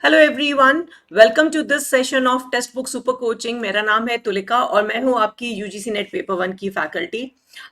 Hello everyone, welcome to this session of text book super coaching. मेरा नाम है तुलिका और मैं हूं आपकी यूजीसी नेट पेपर वन की फैकल्टी।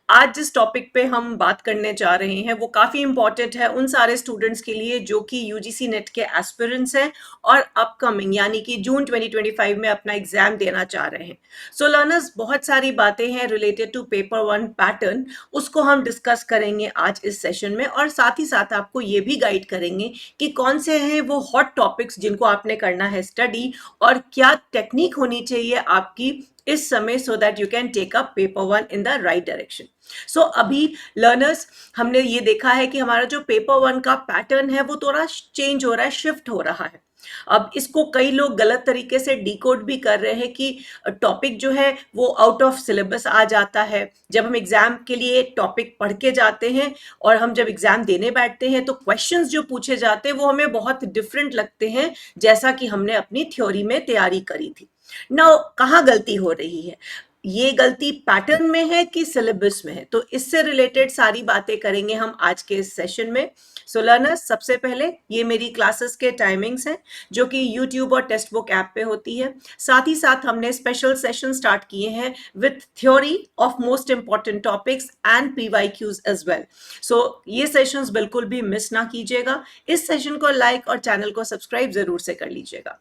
आज जिस टॉपिक पे हम बात करने जा रहे हैं वो काफ़ी इंपॉर्टेंट है उन सारे स्टूडेंट्स के लिए जो कि यूजीसी नेट के एस्पिरेंट्स हैं और अपकमिंग यानी कि जून 2025 में अपना एग्जाम देना चाह रहे हैं। सो लर्नर्स, बहुत सारी बातें हैं related to paper one pattern, उसको हम डिस्कस करेंगे आज इस सेशन में और साथ ही साथ आपको ये भी गाइड करेंगे कि कौन से हैं वो हॉट टॉपिक्स जिनको आपने करना है स्टडी और क्या टेक्निक होनी चाहिए आपकी इस समय so that you can take up paper one in the right direction. So अभी लर्नर्स, हमने ये देखा है कि हमारा जो पेपर वन का पैटर्न है वो थोड़ा चेंज हो रहा है, शिफ्ट हो रहा है। अब इसको कई लोग गलत तरीके से डिकोड भी कर रहे हैं कि टॉपिक जो है वो आउट ऑफ सिलेबस आ जाता है। जब हम एग्जाम के लिए टॉपिक पढ़ के जाते हैं और हम जब एग्जाम देने बैठते हैं तो क्वेश्चंस जो पूछे जाते हैं वो हमें बहुत डिफरेंट लगते हैं जैसा कि हमने अपनी थ्योरी में तैयारी करी थी। नाउ कहाँ गलती हो रही है? ये गलती पैटर्न में है कि सिलेबस में है? तो इससे रिलेटेड सारी बातें करेंगे हम आज के इस सेशन में। सो लर्नर्स, सबसे पहले ये मेरी क्लासेस के टाइमिंग्स हैं जो कि यूट्यूब और टेक्स्ट बुक ऐप पे होती है। साथ ही साथ हमने स्पेशल सेशन स्टार्ट किए हैं with theory of most important topics and PYQs as well. So ये सेशंस बिल्कुल भी मिस ना कीजिएगा। इस सेशन को लाइक और चैनल को सब्सक्राइब जरूर से कर लीजिएगा।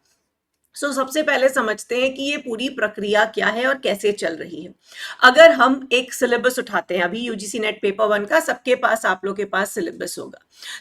सबसे पहले समझते हैं कि ये पूरी प्रक्रिया क्या है और कैसे चल रही है। अगर हम एक सिलेबस उठाते हैं, अभी यूजीसी नेट पेपर वन का सबके पास, आप लोग के पास सिलेबस होगा,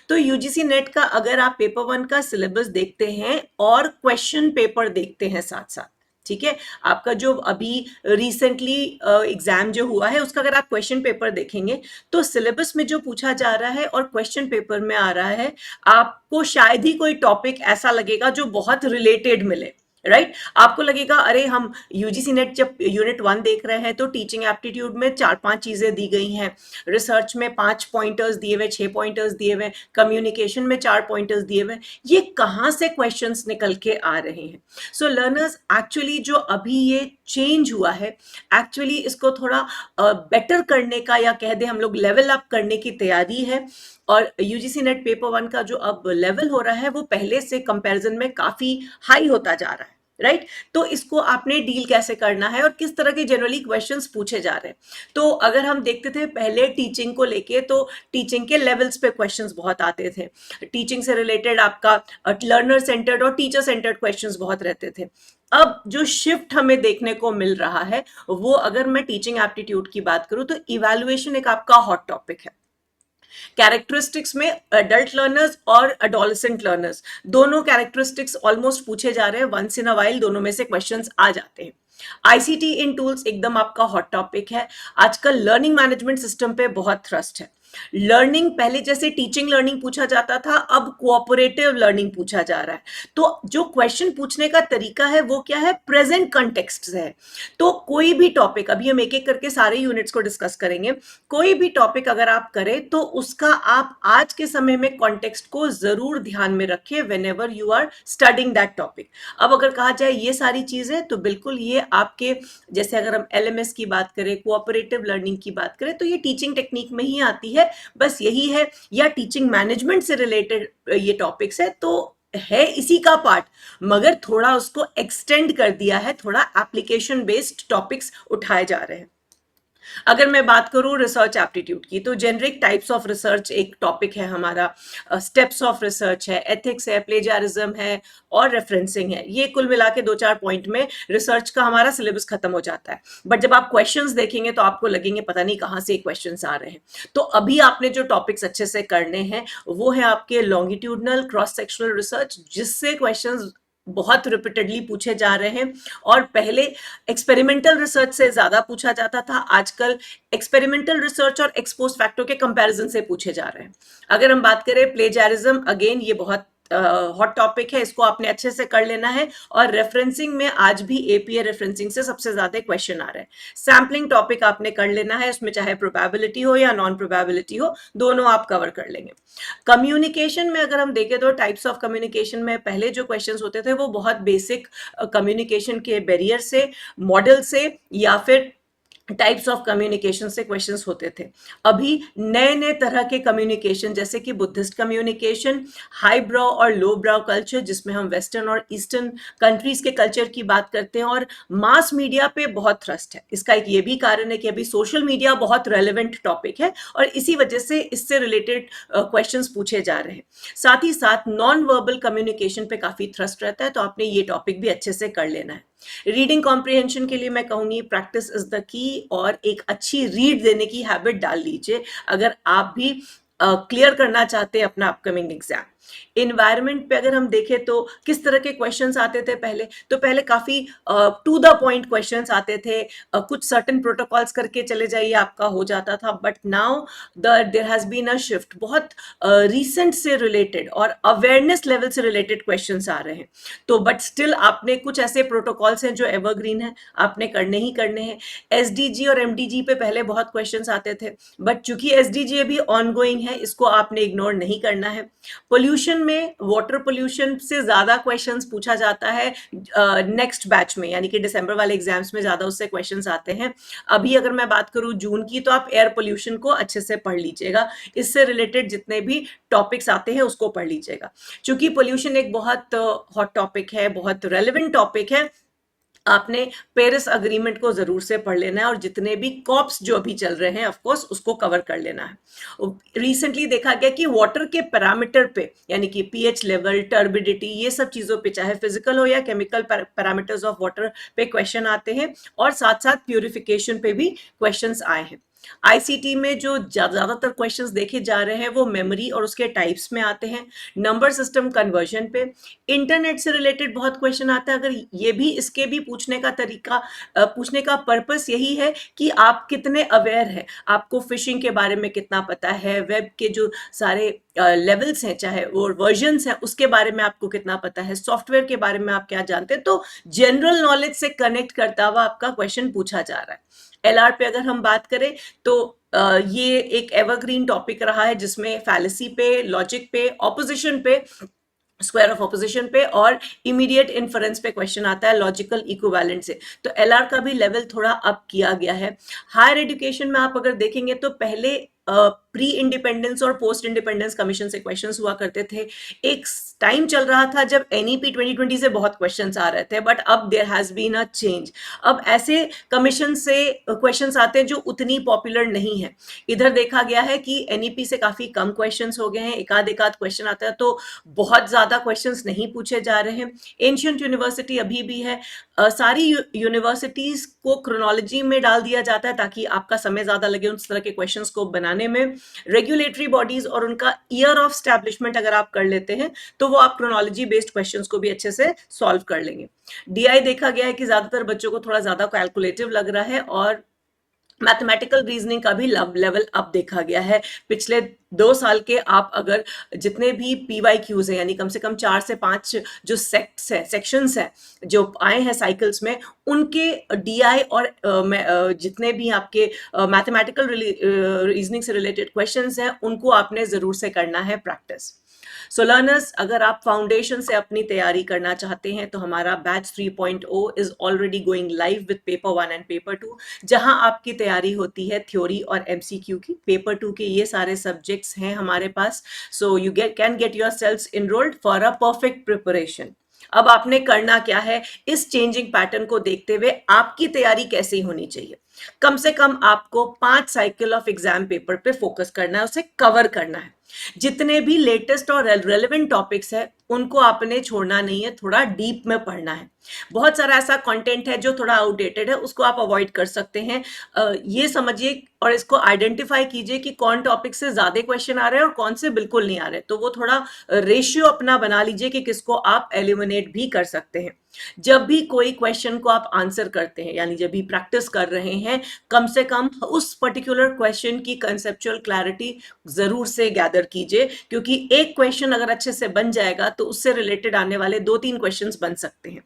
तो यूजीसी नेट का अगर आप पेपर वन का सिलेबस देखते हैं और क्वेश्चन पेपर देखते हैं साथ साथ, ठीक है, आपका जो अभी रिसेंटली एग्जाम जो हुआ है उसका अगर आप क्वेश्चन पेपर देखेंगे तो सिलेबस में जो पूछा जा रहा है और क्वेश्चन पेपर में आ रहा है, आपको शायद ही कोई टॉपिक ऐसा लगेगा जो बहुत रिलेटेड मिले। राइट आपको लगेगा अरे हम यूजीसी नेट जब यूनिट वन देख रहे हैं तो टीचिंग एप्टीट्यूड में 4-5 चीजें दी गई हैं, रिसर्च में 5 पॉइंटर्स दिए हुए, 6 पॉइंटर्स दिए हुए, कम्युनिकेशन में 4 पॉइंटर्स दिए हुए, ये कहाँ से क्वेश्चंस निकल के आ रहे हैं? सो लर्नर्स, एक्चुअली जो अभी ये चेंज हुआ है, एक्चुअली इसको थोड़ा बेटर करने का या कह दे हम लोग लेवल अप करने की तैयारी है। और यूजीसी नेट पेपर वन का जो अब लेवल हो रहा है वो पहले से कंपैरिजन में काफी हाई होता जा रहा है। राइट तो इसको आपने डील कैसे करना है और किस तरह के जनरली क्वेश्चंस पूछे जा रहे हैं। तो अगर हम देखते थे पहले टीचिंग को लेके, तो टीचिंग के लेवल्स पे क्वेश्चंस बहुत आते थे। टीचिंग से रिलेटेड आपका लर्नर सेंटर्ड और टीचर सेंटर्ड क्वेश्चंस बहुत रहते थे। अब जो शिफ्ट हमें देखने को मिल रहा है वो, अगर मैं टीचिंग एप्टीट्यूड की बात करूं तो इवैल्यूएशन एक आपका हॉट टॉपिक है। कैरेक्टरिस्टिक्स में अडल्ट लर्नर्स और अडोलेसेंट लर्नर्स दोनों कैरेक्टरिस्टिक्स ऑलमोस्ट पूछे जा रहे हैं, वंस इन अ वाइल दोनों में से क्वेश्चंस आ जाते हैं। आईसीटी इन टूल्स एकदम आपका हॉट टॉपिक है। आजकल लर्निंग मैनेजमेंट सिस्टम पे बहुत थ्रस्ट है। लर्निंग पहले जैसे टीचिंग लर्निंग पूछा जाता था, अब कोऑपरेटिव लर्निंग पूछा जा रहा है। तो जो क्वेश्चन पूछने का तरीका है वो क्या है, प्रेजेंट कंटेक्स्ट से है। तो कोई भी टॉपिक, अभी हम एक एक करके सारे यूनिट्स को डिस्कस करेंगे, कोई भी टॉपिक अगर आप करें तो उसका आप आज के समय में कॉन्टेक्स्ट को जरूर ध्यान में रखें whenever you are studying that topic. अब अगर कहा जाए ये सारी चीजें, तो बिल्कुल ये आपके, जैसे अगर हम एलएमएस की बात करें, कोऑपरेटिव लर्निंग की बात करें, तो ये टीचिंग टेक्निक में ही आती है, बस यही है, या टीचिंग मैनेजमेंट से रिलेटेड ये टॉपिक्स है, तो है इसी का पार्ट, मगर थोड़ा उसको एक्सटेंड कर दिया है, थोड़ा एप्लीकेशन बेस्ड टॉपिक्स उठाए जा रहे हैं। अगर मैं बात करूं रिसर्च एप्टीट्यूड की, तो जेनरिक टाइप्स ऑफ रिसर्च एक टॉपिक है हमारा, स्टेप्स ऑफ रिसर्च है, एथिक्स है, प्लेजारिज्म है और रेफरेंसिंग है। ये कुल मिला के 2-4 पॉइंट में रिसर्च का हमारा सिलेबस खत्म हो जाता है। बट जब आप क्वेश्चंस देखेंगे तो आपको लगेंगे पता नहीं कहाँ से क्वेश्चंस आ रहे हैं। तो अभी आपने जो टॉपिक्स अच्छे से करने हैं वो है आपके लॉन्गिट्यूडनल क्रॉस सेक्शनल रिसर्च, जिससे क्वेश्चंस बहुत रिपीटेडली पूछे जा रहे हैं। और पहले एक्सपेरिमेंटल रिसर्च से ज्यादा पूछा जाता था, आजकल एक्सपेरिमेंटल रिसर्च और एक्सपोज फैक्टर के कंपैरिजन से पूछे जा रहे हैं। अगर हम बात करें प्लेजारिज्म, अगेन ये बहुत हॉट टॉपिक है, इसको आपने अच्छे से कर लेना है। और रेफरेंसिंग में आज भी एपीए रेफरेंसिंग से सबसे ज्यादा क्वेश्चन आ रहे हैं। सैम्पलिंग टॉपिक आपने कर लेना है, उसमें चाहे प्रोबेबिलिटी हो या नॉन प्रोबेबिलिटी हो, दोनों आप कवर कर लेंगे। कम्युनिकेशन में अगर हम देखें तो टाइप्स ऑफ कम्युनिकेशन में पहले जो क्वेश्चंस होते थे वो बहुत बेसिक कम्युनिकेशन के बैरियर से, मॉडल से, या फिर टाइप्स ऑफ कम्युनिकेशन से क्वेश्चंस होते थे। अभी नए नए तरह के कम्युनिकेशन, जैसे कि बुद्धिस्ट कम्युनिकेशन, हाई ब्राउ और लो ब्राउ कल्चर, जिसमें हम वेस्टर्न और ईस्टर्न कंट्रीज के कल्चर की बात करते हैं, और मास मीडिया पे बहुत थ्रस्ट है। इसका एक ये भी कारण है कि अभी सोशल मीडिया बहुत रेलिवेंट टॉपिक है और इसी वजह से इससे रिलेटेड क्वेश्चंस पूछे जा रहे हैं। साथ ही साथ नॉन वर्बल कम्युनिकेशन पे काफी थ्रस्ट रहता है, तो आपने ये टॉपिक भी अच्छे से कर लेना है। रीडिंग कॉम्प्रिहेंशन के लिए मैं कहूंगी प्रैक्टिस इज द की, और एक अच्छी रीड देने की हैबिट डाल लीजिए अगर आप भी क्लियर करना चाहते हैं अपना अपकमिंग एग्जाम। इन्वायरमेंट पे अगर हम देखें तो किस तरह के क्वेश्चंस आते थे पहले, तो पहले काफी टू द पॉइंट क्वेश्चंस आते थे, कुछ सर्टेन प्रोटोकॉल्स करके चले जाइए आपका हो जाता था। But now there has been a shift, बहुत रिसेंट से रिलेटेड और अवेयरनेस लेवल से रिलेटेड क्वेश्चंस आ रहे हैं। तो बट स्टिल आपने कुछ ऐसे प्रोटोकॉल्स हैं जो एवरग्रीन है, आपने करने ही करने हैं। एसडीजी और एमडीजी पे पहले बहुत क्वेश्चंस आते थे, बट चूंकि एसडीजी अभी ऑनगोइंग है, इसको आपने इग्नोर नहीं करना है। पोल्यूशन में वाटर पोल्यूशन से ज्यादा क्वेश्चंस पूछा जाता है नेक्स्ट बैच में, यानी कि दिसंबर वाले एग्जाम्स में ज्यादा उससे क्वेश्चंस आते हैं। अभी अगर मैं बात करूं जून की, तो आप एयर पोल्यूशन को अच्छे से पढ़ लीजिएगा, इससे रिलेटेड जितने भी टॉपिक्स आते हैं उसको पढ़ लीजिएगा। चूंकि पोल्यूशन एक बहुत हॉट टॉपिक है, बहुत रेलिवेंट टॉपिक है, आपने पेरिस अग्रीमेंट को जरूर से पढ़ लेना है, और जितने भी कॉप्स जो अभी चल रहे हैं ऑफ कोर्स उसको कवर कर लेना है। रिसेंटली देखा गया कि वाटर के पैरामीटर पे, यानी कि पीएच लेवल, टर्बिडिटी, ये सब चीजों पे, चाहे फिजिकल हो या केमिकल पैरामीटर्स ऑफ वाटर पे क्वेश्चन आते हैं, और साथ साथ प्यूरिफिकेशन पे भी क्वेश्चंस आए हैं। आईसीटी में जो ज्यादातर क्वेश्चंस देखे जा रहे हैं वो मेमोरी और उसके टाइप्स में आते हैं, नंबर सिस्टम कन्वर्जन पे, इंटरनेट से रिलेटेड बहुत क्वेश्चन आता है। अगर ये भी, इसके भी पूछने का तरीका, पूछने का पर्पस यही है कि आप कितने अवेयर हैं, आपको फिशिंग के बारे में कितना पता है, वेब के जो सारे लेवल्स हैं, चाहे वो वर्जन्स हैं, उसके बारे में आपको कितना पता है, सॉफ्टवेयर के बारे में आप क्या जानते हैं। तो जनरल नॉलेज से कनेक्ट करता हुआ आपका क्वेश्चन पूछा जा रहा है। एलआर पे अगर हम बात करें तो ये एक एवरग्रीन टॉपिक रहा है, जिसमें फैलेसी पे, लॉजिक पे, ऑपोजिशन पे, स्क्वायर ऑफ ऑपोजिशन पे और इमीडिएट इन्फरेंस पे क्वेश्चन आता है लॉजिकल इक्विवेलेंट से। तो एलआर का भी लेवल थोड़ा अप किया गया है। हायर एजुकेशन में आप अगर देखेंगे तो पहले प्री इंडिपेंडेंस और पोस्ट इंडिपेंडेंस कमीशन से क्वेश्चंस हुआ करते थे। एक टाइम चल रहा था जब एनईपी 2020 से बहुत क्वेश्चंस आ रहे थे, बट अब there has been a change. अब ऐसे कमीशन से क्वेश्चंस आते हैं जो उतनी पॉपुलर नहीं है। इधर देखा गया है कि एनईपी से काफी कम क्वेश्चंस हो गए हैं, एक आध क्वेश्चन आता है, तो बहुत ज्यादा क्वेश्चंस नहीं पूछे जा रहे हैं। एंशिएंट यूनिवर्सिटी अभी भी है। सारी यूनिवर्सिटीज को क्रोनोलॉजी में डाल दिया जाता है ताकि आपका समय ज्यादा लगे उस तरह के क्वेश्चंस को बनाने में। रेगुलेटरी बॉडीज और उनका ईयर ऑफ स्टैब्लिशमेंट अगर आप कर लेते हैं तो वो आप क्रोनोलॉजी बेस्ड क्वेश्चंस को भी अच्छे से सॉल्व कर लेंगे। डीआई देखा गया है कि ज्यादातर बच्चों को थोड़ा ज्यादा कैलकुलेटिव लग रहा है, और मैथमेटिकल रीजनिंग का भी लेवल अप देखा गया है। पिछले 2 साल के आप अगर जितने भी पीवाईक्यूज हैं, यानी कम से कम 4 से 5 जो सेक्शंस हैं जो आए हैं साइकिल्स में, उनके डीआई और जितने भी आपके मैथमेटिकल रीजनिंग से रिलेटेड क्वेश्चंस हैं, उनको आपने जरूर से करना है प्रैक्टिस। सो लर्नर्स, अगर आप फाउंडेशन से अपनी तैयारी करना चाहते हैं तो हमारा batch 3.0 is already going live with paper 1 and paper 2, जहां आपकी तैयारी होती है थ्योरी और एमसीक्यू की। पेपर 2 के ये सारे सब्जेक्ट्स हैं हमारे पास, so you can get yourself enrolled for a perfect preparation. अब आपने करना क्या है, इस चेंजिंग पैटर्न को देखते हुए आपकी तैयारी कैसी होनी चाहिए। कम से कम आपको 5 साइकिल ऑफ एग्जाम पेपर पे फोकस करना है, उसे कवर करना है। जितने भी लेटेस्ट और रेलेवेंट टॉपिक्स है उनको आपने छोड़ना नहीं है, थोड़ा डीप में पढ़ना है। बहुत सारा ऐसा कंटेंट है जो थोड़ा आउटडेटेड है, उसको आप अवॉइड कर सकते हैं। ये समझिए और इसको आइडेंटिफाई कीजिए कि कौन टॉपिक से ज्यादा क्वेश्चन आ रहे हैं और कौन से बिल्कुल नहीं आ रहे, तो वो थोड़ा रेशियो अपना बना लीजिए कि किसको आप एलिमिनेट भी कर सकते हैं। जब भी कोई क्वेश्चन को आप आंसर करते हैं, यानी जब भी प्रैक्टिस कर रहे हैं, कम से कम उस पर्टिकुलर क्वेश्चन की कंसेप्चुअल क्लैरिटी जरूर से गैदर कीजिए, क्योंकि एक क्वेश्चन अगर अच्छे से बन जाएगा तो उससे रिलेटेड आने वाले 2-3 क्वेश्चंस बन सकते हैं।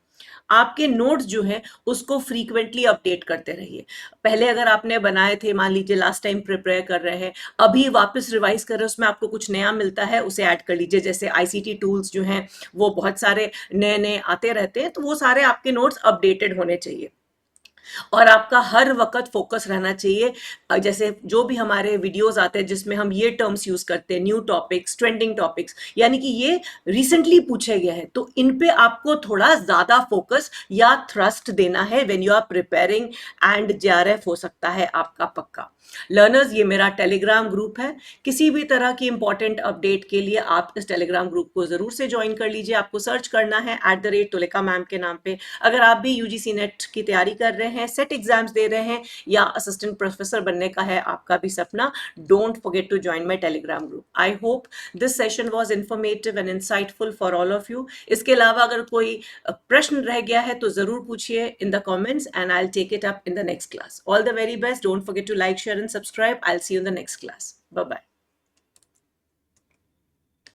आपके नोट्स जो हैं उसको फ्रीक्वेंटली अपडेट करते रहिए। पहले अगर आपने बनाए थे, मान लीजिए लास्ट टाइम प्रिपेयर कर रहे हैं, अभी वापस रिवाइज कर रहे हैं, उसमें आपको कुछ नया मिलता है, उसे ऐड कर लीजिए। जैसे आईसीटी टूल्स जो हैं वो बहुत सारे नए नए आते रहते हैं, तो वो सारे आपके नोट्स अपडेटेड होने चाहिए। और आपका हर वक़्त फ़ोकस रहना चाहिए। जैसे जो भी हमारे वीडियोज़ आते हैं जिसमें हम ये टर्म्स यूज़ करते हैं, न्यू टॉपिक्स, ट्रेंडिंग टॉपिक्स, यानी कि ये रिसेंटली पूछे गए हैं, तो इन पे आपको थोड़ा ज़्यादा फ़ोकस या थ्रस्ट देना है when you are preparing, and JRF हो सकता है आपका पक्का। लर्नर्स, ये मेरा टेलीग्राम ग्रुप है। किसी भी तरह की इंपॉर्टेंट अपडेट के लिए आप इस टेलीग्राम ग्रुप को ज़रूर से ज्वाइन कर लीजिए। आपको सर्च करना है @तुलिका मैम के नाम पे। अगर आप भी यूजीसी नेट की तैयारी कर रहे हैं, सेट एग्जाम्स दे रहे हैं, या असिस्टेंट प्रोफेसर बनने का है आपका भी सपना, don't forget to join my Telegram group. I hope this session was informative and insightful for all of you. इसके अलावा अगर कोई प्रश्न रह गया है तो ज़रूर पूछिए in the comments, and I will take it up in the next class. All the very best. Don't forget to like, share and subscribe. I'll see you in the next class. Bye bye.